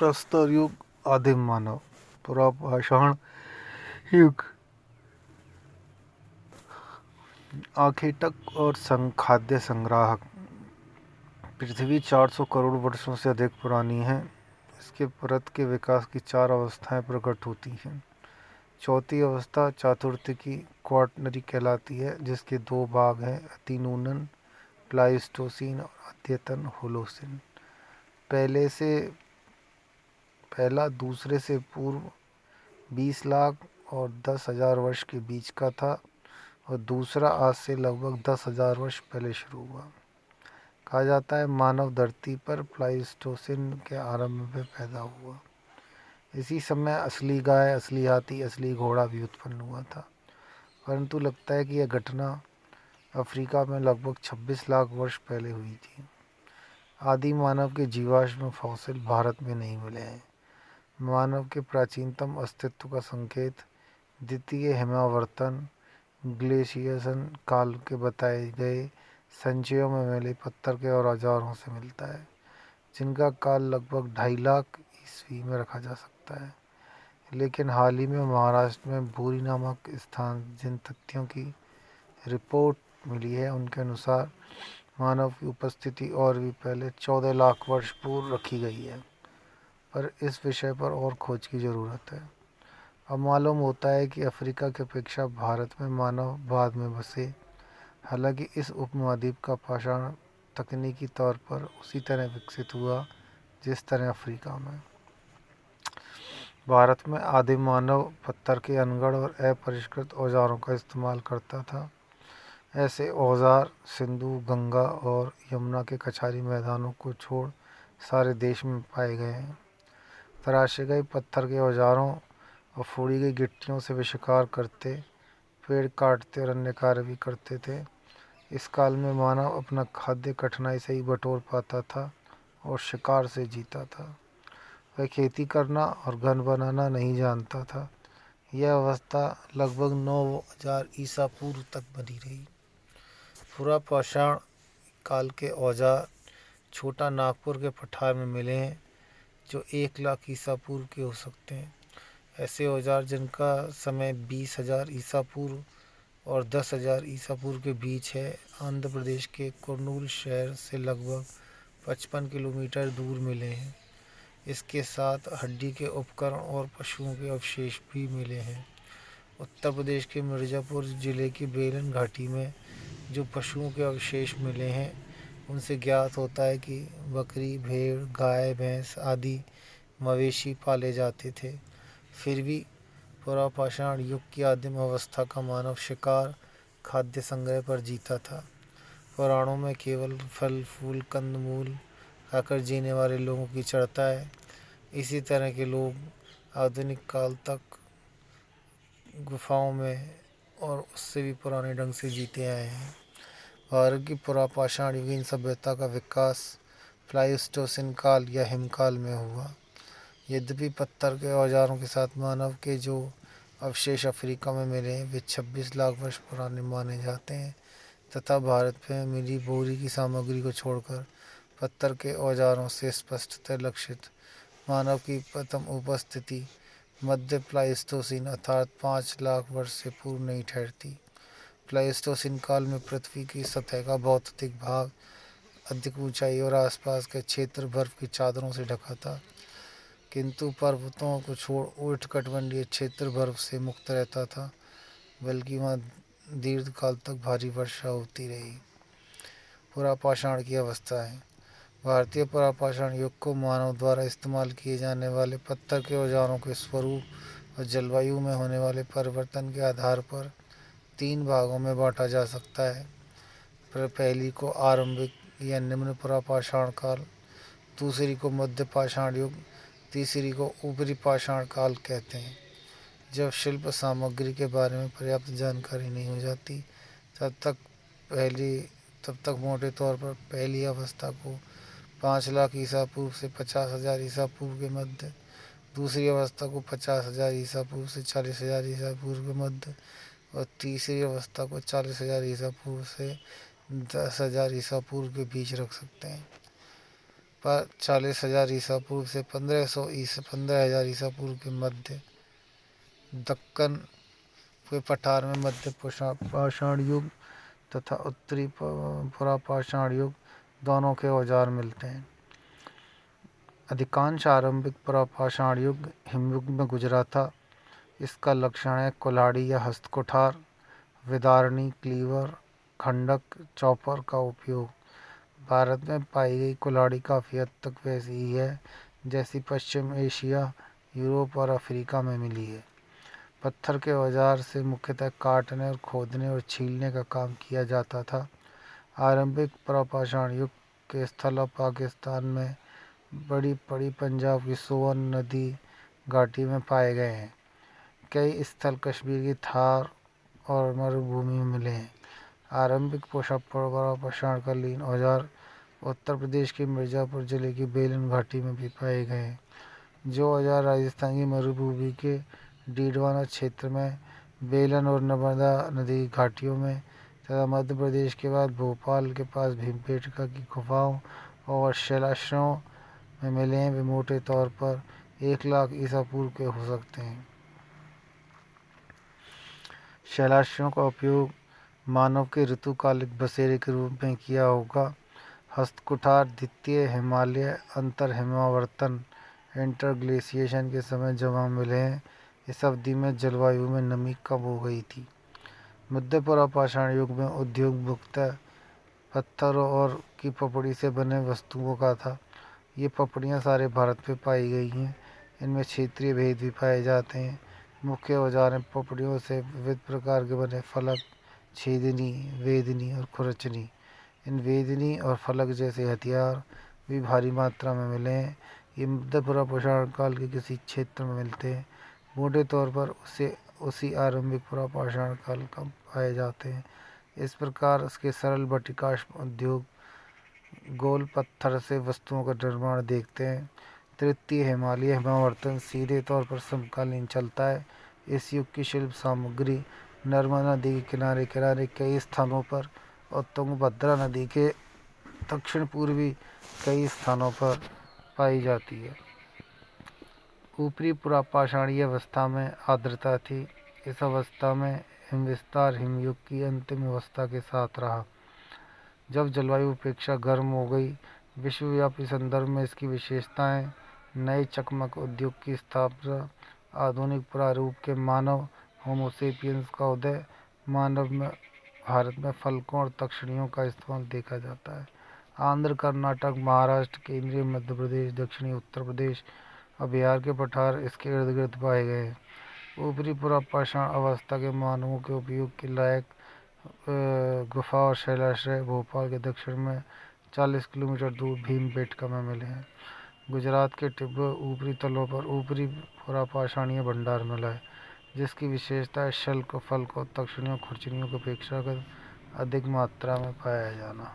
प्रस्तर युग, आदिम मानव, पुरापाषाण युग, आखेटक और खाद्य संग्राहक। पृथ्वी 400 करोड़ वर्षों से अधिक पुरानी है। इसके परत के विकास की 4 अवस्थाएं प्रकट होती हैं। चौथी अवस्था चातुर्थिकी क्वाटरनरी कहलाती है, जिसके 2 भाग हैं, अतिनूतन प्लाइस्टोसीन और अद्यतन होलोसिन। पहला दूसरे से पूर्व 20 लाख और 10,000 वर्ष के बीच का था और दूसरा आज से लगभग 10,000 वर्ष पहले शुरू हुआ। कहा जाता है मानव धरती पर प्लाइस्टोसिन के आरंभ में पैदा हुआ। इसी समय असली गाय, असली हाथी, असली घोड़ा भी उत्पन्न हुआ था। परंतु लगता है कि यह घटना अफ्रीका में लगभग 26 लाख वर्ष पहले हुई थी। आदि मानव के जीवाश्म फॉसिल भारत में नहीं मिले हैं। मानव के प्राचीनतम अस्तित्व का संकेत द्वितीय हिमावर्तन ग्लेशियसन काल के बताए गए संचयों में मिले पत्थर के और औजारों से मिलता है, जिनका काल लगभग 2.5 लाख ईस्वी में रखा जा सकता है। लेकिन हाल ही में महाराष्ट्र में भूरी नामक स्थान जिन तथ्यों की रिपोर्ट मिली है, उनके अनुसार मानव की उपस्थिति और भी पहले 14 लाख वर्ष पूर्व रखी गई है। पर इस विषय पर और खोज की ज़रूरत है। अब मालूम होता है कि अफ्रीका की अपेक्षा भारत में मानव बाद में बसे। हालांकि इस उपमहाद्वीप का पाषाण तकनीकी तौर पर उसी तरह विकसित हुआ जिस तरह अफ्रीका में। भारत में आदिम मानव पत्थर के अनगढ़ और अपरिष्कृत औजारों का इस्तेमाल करता था। ऐसे औजार सिंधु, गंगा और यमुना के कछारी मैदानों को छोड़ सारे देश में पाए गए हैं। तराशे गए पत्थर के औजारों और फोड़ी गई गिट्टियों से वे शिकार करते, पेड़ काटते और अन्य कार्य भी करते थे। इस काल में मानव अपना खाद्य कठिनाई से ही बटोर पाता था और शिकार से जीता था। वह खेती करना और घर बनाना नहीं जानता था। यह अवस्था लगभग 9000 ईसा पूर्व तक बनी रही। पुरापाषाण काल के औजार छोटा नागपुर के पठार में मिले हैं, जो 1 लाख ईसा पूर्व के हो सकते हैं। ऐसे औजार जिनका समय 20,000 ईसा पूर्व और 10,000 ईसा पूर्व के बीच है, आंध्र प्रदेश के कुर्नूल शहर से लगभग 55 किलोमीटर दूर मिले हैं। इसके साथ हड्डी के उपकरण और पशुओं के अवशेष भी मिले हैं। उत्तर प्रदेश के मिर्ज़ापुर जिले की बेलन घाटी में जो पशुओं के अवशेष मिले हैं, उनसे ज्ञात होता है कि बकरी, भेड़, गाय, भैंस आदि मवेशी पाले जाते थे। फिर भी पुरापाषाण युग की आदिम अवस्था का मानव शिकार, खाद्य संग्रह पर जीता था। पुराणों में केवल फल फूल कंदमूल खाकर जीने वाले लोगों की चर्चा है। इसी तरह के लोग आधुनिक काल तक गुफाओं में और उससे भी पुराने ढंग से जीते आए हैं। भारत की पुरापाषाण युगीन सभ्यता का विकास प्लाइस्टोसिन काल या हिमकाल में हुआ। यद्यपि पत्थर के औजारों के साथ मानव के जो अवशेष अफ्रीका में मिले हैं, वे 26 लाख वर्ष पुराने माने जाते हैं तथा भारत में मिली बोरी की सामग्री को छोड़कर पत्थर के औजारों से स्पष्टतः लक्षित मानव की प्रथम उपस्थिति मध्य प्लाइस्टोसिन अर्थात 5 लाख वर्ष से पूर्व नहीं ठहरती। प्लाइस्टोसिन काल में पृथ्वी की सतह का बहुत अधिक भाग, अधिक ऊंचाई और आसपास के क्षेत्र बर्फ की चादरों से ढका था, किंतु पर्वतों को छोड़ उष्णकटिबंधीय क्षेत्र बर्फ से मुक्त रहता था, बल्कि वहाँ दीर्घकाल तक भारी वर्षा होती रही। पुरापाषाण की अवस्थाएं। भारतीय पुरापाषाण युग को मानव द्वारा इस्तेमाल किए जाने वाले पत्थर के औजारों के स्वरूप और जलवायु में होने वाले परिवर्तन के आधार पर 3 भागों में बांटा जा सकता है। पहली को आरंभिक या निम्न पुरापाषाण काल, दूसरी को मध्य पाषाण युग, तीसरी को ऊपरी पाषाण काल कहते हैं। जब शिल्प सामग्री के बारे में पर्याप्त जानकारी नहीं हो जाती, तब तक मोटे तौर पर पहली अवस्था को 5 लाख ईसा पूर्व से 50,000 ईसा पूर्व के मध्य, दूसरी अवस्था को 50,000 ईसा पूर्व से 40,000 ईसा पूर्व के मध्य और तीसरी अवस्था को 40,000 ईसा पूर्व से 10,000 ईसा पूर्व के बीच रख सकते हैं। पर 40,000 ईसा पूर्व से 15,000 ईसा पूर्व के मध्य दक्कन के पठार में मध्य पाषाण युग तथा उत्तरी पुरापाषाण युग दोनों के औजार मिलते हैं। अधिकांश आरंभिक पुरापाषाण युग हिमयुग में गुजरा था। इसका लक्षण है कुल्हाड़ी या हस्तकुठार, विदारणी, क्लीवर, खंडक, चॉपर का उपयोग। भारत में पाई गई कुल्हाड़ी काफ़ी हद तक वैसी ही है जैसी पश्चिम एशिया, यूरोप और अफ्रीका में मिली है। पत्थर के औजार से मुख्यतः काटने और खोदने और छीलने का काम किया जाता था। आरंभिक पुरापाषाण युग के स्थल अब पाकिस्तान में बड़ी पंजाब की सोन नदी घाटी में पाए गए हैं। कई स्थल कश्मीर की थार और मरुभूमि में मिले हैं। आरंभिक पुरापाषाणकालीन औजार उत्तर प्रदेश के मिर्ज़ापुर जिले की बेलन घाटी में भी पाए गए हैं। जो औजार राजस्थान की मरुभूमि के डीडवाना क्षेत्र में बेलन और नर्मदा नदी घाटियों में तथा मध्य प्रदेश के बाद भोपाल के पास भीमबेटका की गुफाओं और शैलाश्रयों में मिले हैं, वे मोटे तौर पर 1,00,000 ईसा पूर्व के हो सकते हैं। शैलाश्रयों का उपयोग मानव के ऋतुकालिक बसेरे के रूप में किया होगा। हस्तकुठार द्वितीय हिमालय अंतर हिमावर्तन इंटरग्लेशिएशन के समय जमा मिले हैं। इस अवधि में जलवायु में नमी कम हो गई थी। मध्य पुरापाषाण युग में उद्योग मुख्यतः पत्थरों और की पपड़ी से बने वस्तुओं का था। ये पपड़ियाँ सारे भारत में पाई गई हैं। इनमें क्षेत्रीय भेद भी पाए जाते हैं। मुख्य औजार हैं पपड़ियों से विविध प्रकार के बने फलक, छेदनी, वेदनी और खुरचनी। इन वेदनी और फलक जैसे हथियार भी भारी मात्रा में मिले हैं। ये मध्य पुरापाषाण काल के किसी क्षेत्र में मिलते हैं। मोटे तौर पर उसी आरंभिक पुरापाषाण काल का पाए जाते हैं। इस प्रकार इसके सरल बटिकाश्म उद्योग गोल पत्थर से वस्तुओं का निर्माण देखते हैं। तृतीय हिमालय हिमावर्तन सीधे तौर पर समकालीन चलता है। इस युग की शिल्प सामग्री नर्मदा नदी के किनारे किनारे कई स्थानों पर और तुंगभद्रा नदी के दक्षिण पूर्वी कई स्थानों पर पाई जाती है। ऊपरी पुरापाषाणीय अवस्था में आर्द्रता थी। इस अवस्था में हिमविस्तार हिमयुग की अंतिम अवस्था के साथ रहा। जब जलवायु अपेक्षा गर्म हो गई, विश्वव्यापी संदर्भ में इसकी विशेषताएं नए चकमक उद्योग की स्थापना, आधुनिक प्रारूप के मानव होमोसेपियंस का उदय, मानव में भारत में फलकों और तक्षणियों का इस्तेमाल देखा जाता है। आंध्र, कर्नाटक, महाराष्ट्र, केंद्रीय मध्य प्रदेश, दक्षिणी उत्तर प्रदेश और बिहार के पठार इसके इर्द गिर्द पाए गए हैं। ऊपरी पुरापाषाण अवस्था के मानवों के उपयोग के लायक गुफा और शैलाश्रय भोपाल के दक्षिण में 40 किलोमीटर दूर भीमबेटका में मिले हैं। गुजरात के टिब्बे ऊपरी तलों पर ऊपरी पुरापाषाणीय भंडार मिला है, जिसकी विशेषता है शल्क, फल्क और तक्षणियों खुरचनियों की अपेक्षाकृत अधिक मात्रा में पाया जाना।